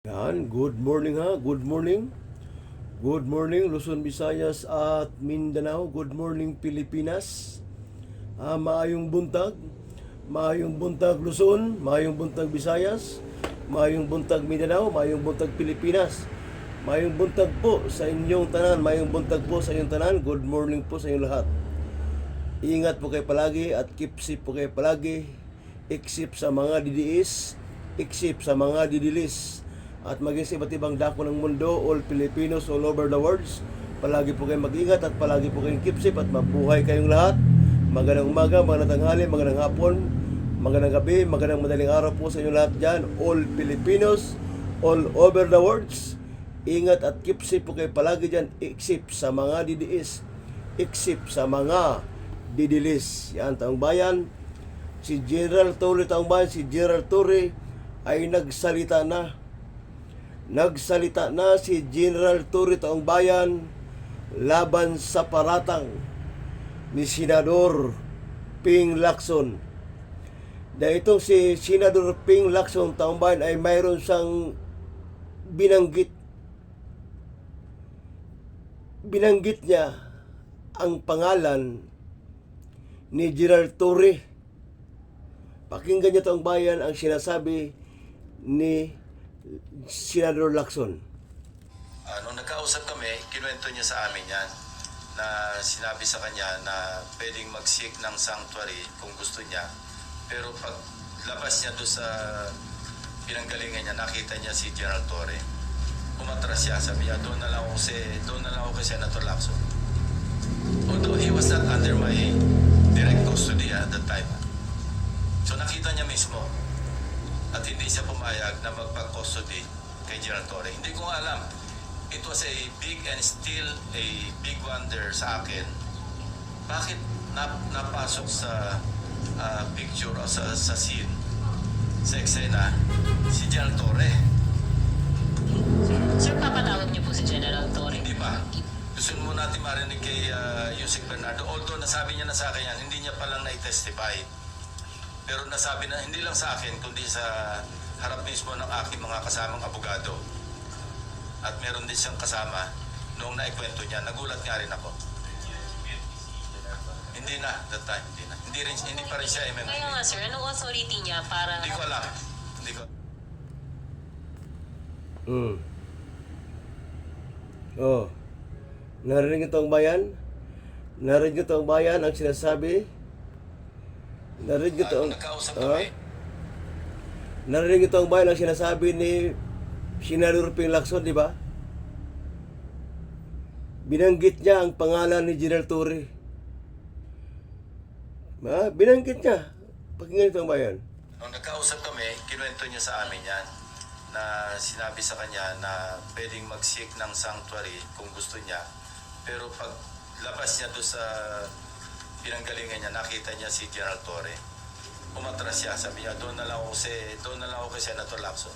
Yan, good morning ha, good morning. Good morning Luzon, Visayas at Mindanao. Good morning Pilipinas. Maayong buntag. Maayong buntag Luzon, maayong buntag Visayas, maayong buntag Mindanao, maayong buntag Pilipinas. Maayong buntag po sa inyong tanan, maayong buntag po sa inyong tanan. Good morning po sa inyong lahat. Ingat po kayo palagi at keep safe po kayo palagi. Except sa mga didiis, except sa mga didilis. At maging sa iba't ibang dako ng mundo, all Filipinos all over the world. Palagi po kayong mag-ingat at palagi po kayong keep safe at mabuhay kayong lahat. Magandang umaga, magandang tanghali, magandang hapon, magandang gabi, magandang madaling araw po sa inyo lahat dyan. All Filipinos all over the world. Ingat at keep safe po kayo palagi dyan, except sa mga didiis, except sa mga didilis. Yan, taong bayan. Si General Torre, taong bayan, si General Torre ay nagsalita na. Nagsalita na si General Torre, taong bayan, laban sa paratang ni Senador Ping Lacson. Dahil itong si Senador Ping Lacson, taong bayan, ay mayroon siyang binanggit. Binanggit niya ang pangalan ni General Torre. Pakinggan niyo, taong bayan, ang sinasabi ni Senador Lacson. Nung nagkausap kami, kinuwento niya sa amin yan na sinabi sa kanya na pwedeng mag-seek ng sanctuary kung gusto niya. Pero pag labas niya doon sa pinanggalingan niya, nakita niya si General Torre. Umatras siya, sabi niya, doon na lang ako kay Senator Lacson. Although he was not under my direct custody at that time. So nakita niya mismo at hindi siya pumayag na magpag-custody kay General Torre. Hindi ko alam. It was a big and still a big wonder sa akin. Bakit napasok sa picture o sa scene, sa eksena, si General Torre? Sir, papatawag niyo po si General Torre. Hindi pa. Gusto mo natin marinig kay Yusek Bernardo. Although nasabi niya na sa akin yan, hindi niya palang na-testify. Pero nasabi na hindi lang sa akin, kundi sa harap mismo ng aking mga kasamang abogado. At meron din siyang kasama noong naikwento niya. Nagulat nga rin ako. Hindi na, that time, hindi pa rin siya MMDA. Kaya nga sir, anong authority niya para... Hindi ko alam. Narinig ito ang bayan? Narinig ito ang bayan ang sinasabi? Narinig ito ang... Nagkausap kami. Narinig ito ang bayan ang sinasabi ni Senador Ping Lacson, di ba? Binanggit niya ang pangalan ni General Torre. Binanggit niya. Pakinggan ito ang bayan. Nung nagkausap kami, kinuwento niya sa amin yan na sinabi sa kanya na pwedeng mag-seek ng sanctuary kung gusto niya. Pero pag labas niya doon sa pinanggalingan niya, nakita niya si General Torre. Umatras siya, sabi niya, doon na lang ako kay Senator Lacson.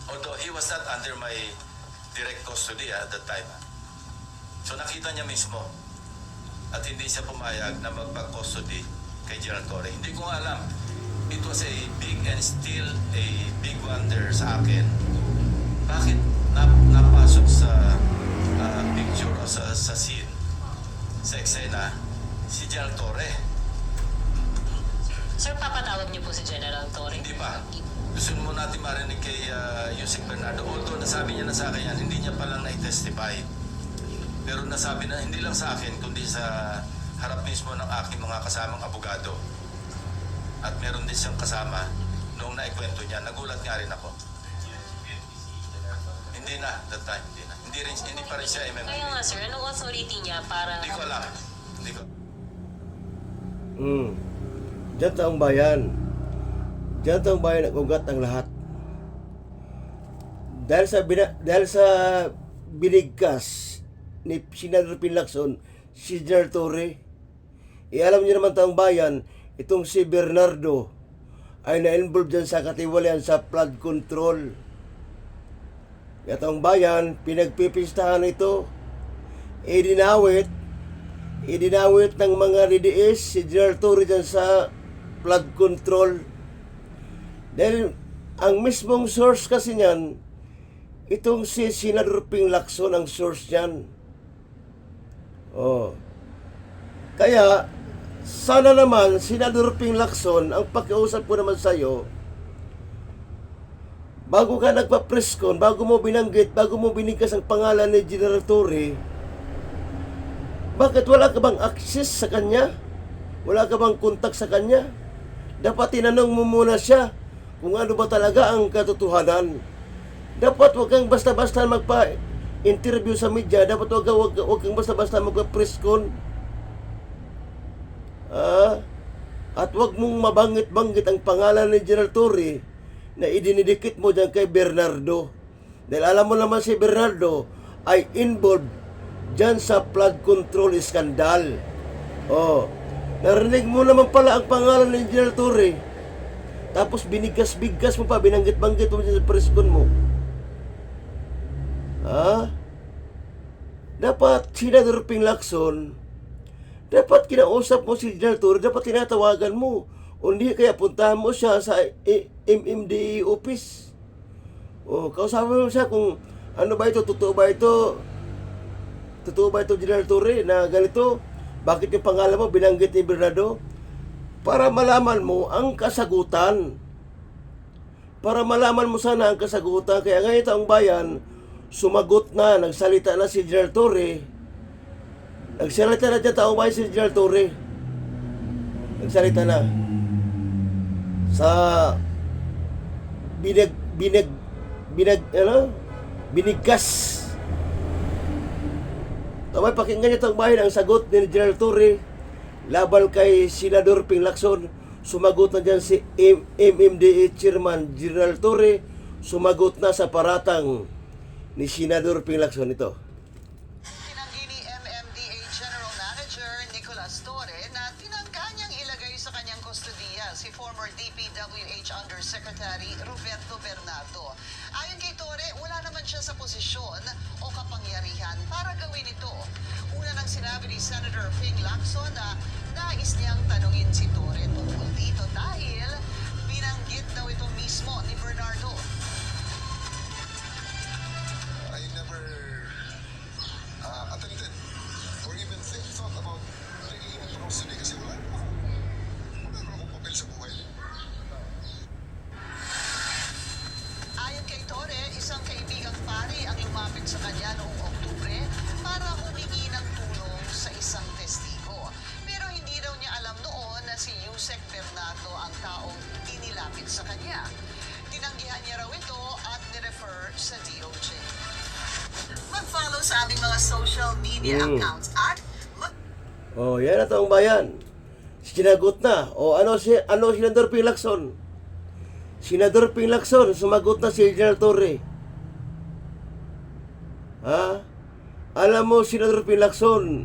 Although he was not under my direct custody at that time. So nakita niya mismo at hindi siya pumayag na magpag-custody kay General Torre. Hindi ko alam. It was a big and still a big wonder sa akin. Bakit napasok sa picture o sa scene, sa eksena, si General Torre? Sir, papatawag niyo po si General Torre. Hindi pa. Gusto mo natin marinig kay Yusek Bernardo. Although nasabi niya na sa akin yan, hindi niya palang na-testify. Pero nasabi na hindi lang sa akin, kundi sa harap mismo ng aking mga kasamang abogado. At meron din siyang kasama noong naikwento niya. Nagulat nga rin ako. Hindi na, that time, hindi pa rin siya MMDA. Kaya nga sir, anong authority niya para... Hindi ko alam. Diyan taong bayan. Diyan taong bayan nag-ugat ang lahat. Dahil sa binigkas ni Senador Ping Lacson, si General Torre, alam niyo naman taong bayan, itong si Bernardo ay na-involve dyan sa katiwalian sa flood control. Kaya taong bayan, pinagpipistahan ito, idinawit ng mga DDS si General Torre dyan sa flood control. Dahil Ang mismong source kasi niyan, itong si Senador Ping Lacson ang source niyan. Oh. Kaya, sana naman, Senador Ping Lacson, ang pakiusap ko naman sa'yo, bago ka nagpa-press con, bago mo binanggit, bago mo binigkas ang pangalan ni General Torre, bakit wala ka bang access sa kanya? Wala ka bang kontak sa kanya? Dapat tinanong mo muna siya kung ano ba talaga ang katotohanan. Dapat wag kang basta-basta magpa-interview sa media. Dapat wag kang basta-basta magpa-press con. At wag mong mabanggit-banggit ang pangalan ni General Torre na idinidikit mo dyan kay Bernardo. Dahil alam mo naman si Bernardo ay involved dyan sa flood control scandal. Oh, narinig mo naman pala ang pangalan ni General Torre. Tapos binigas-bigas mo pa, binanggit-banggit mo dyan sa press con mo. Dapat Senador Ping Lacson, dapat kinausap mo si General Torre, dapat tinatawagan mo. O hindi kaya puntahan mo siya sa MMDA office. O, kausapin mo siya kung ano ba ito, totoo ba ito, General Torre, na ganito, bakit yung pangalan mo binanggit ni Bernardo? Para malaman mo ang kasagutan. Para malaman mo sana ang kasagutan. Kaya ngayon taong bayan, sumagot na, nagsalita na si General Torre. Nagsalita na dyan taong bayan si General Torre. Nagsalita na. Sa binigkas. Tamay pakinggan niyo taong bayan ang sagot ni General Torre laban kay Senador Ping Lacson. Sumagot na dyan si MMDA Chairman General Torre. Sumagot na sa paratang ni Senador Ping Lacson ito. Tinanggi ni MMDA General Manager Nicolas Torre na tinangka niyang ilagay sa kanyang kustodiya si former DPWH Undersecretary Roberto Bernardo. Ayon kay Torre, wala naman siya sa posisyon o kapangyarihan para gawin ito. Una nang sinabi ni Senator Ping Lacson na nais niyang tanungin si Torre tungkol dito dahil binanggit daw ito mismo ni Bernardo. I never attempted or even thought about taking into custody kasi wala naman akong papel sa buhay. Ayon kay Torre, isang kaibigang pari ang lumapit sa kanya noong Oktubre para humingi ng tulong sa isang testigo. Pero hindi daw niya alam noon na si Yusek Bernardo ang taong inilapit sa kanya. Tinanggihan niya raw ito at nirefer sa DOJ. Mag-follow sa aming mga social media accounts at Oh, yan na taong bayan. Sinagot na. O ano Senador Ping Lacson? Senador Ping Lacson, sumagot na si General Torre. Alam mo, Senador Ping Lacson,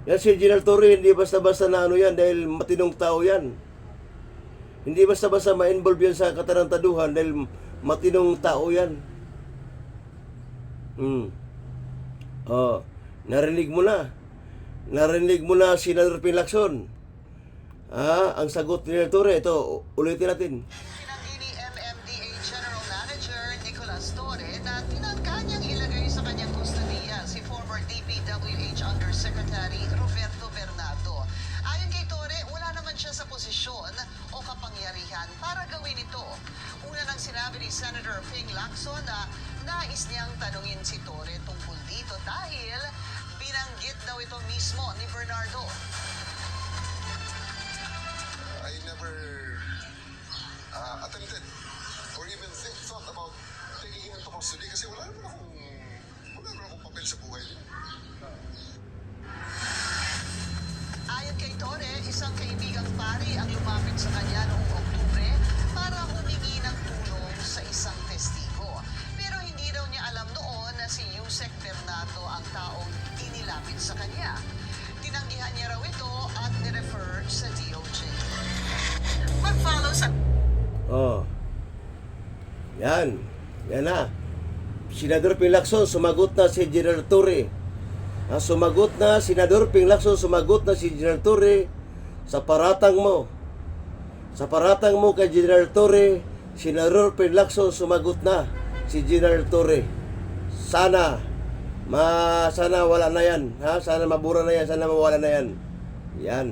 yan si General Torre, hindi basta-basta na ano yan dahil matinong tao yan. Hindi basta-basta ma-involve yan sa katarantaduhan dahil matinong tao yan. Narinig mo na. Narinig mo na, Senador Ping Lacson. Ang sagot ni Torre, ito, ulitin natin. tinanggi ni MMDA General Manager Nicolas Torre na tinangka niyang ilagay sa kanyang kustodiya si former DPWH Undersecretary Roberto Bernardo. Ayon kay Torre, wala naman siya sa posisyon o kapangyarihan para gawin ito. Una nang sinabi ni Senator Ping Lacson na nais niyang tanungin si Torre tungkol dito dahil binanggit daw ito mismo ni Bernardo. I never attempted or even thought about taking into custody kasi wala naman akong papel sa buhay. Ayon kay Torre, isang kaibigang pari ang lumapit sa kanya noong Oktubre para humingi ng tulong sa isang testigo. Pero hindi daw niya alam noon na si Yusek Bernardo ang taong inilapit sa kanya. Tinanggihan niya raw ito at nirefer sa DOJ. Mag-follow sa... Yan na. Senador Ping Lacson, sumagot na si General Torre. Sumagot na, Senador Ping Lacson, sumagot na si General Torre sa paratang mo. Sa paratang mo kay General Torre, Senador Lacson sumagot na si General Torre. Sana sana wala na yan, ha? Sana mabura na yan, sana mawala na yan. Yan.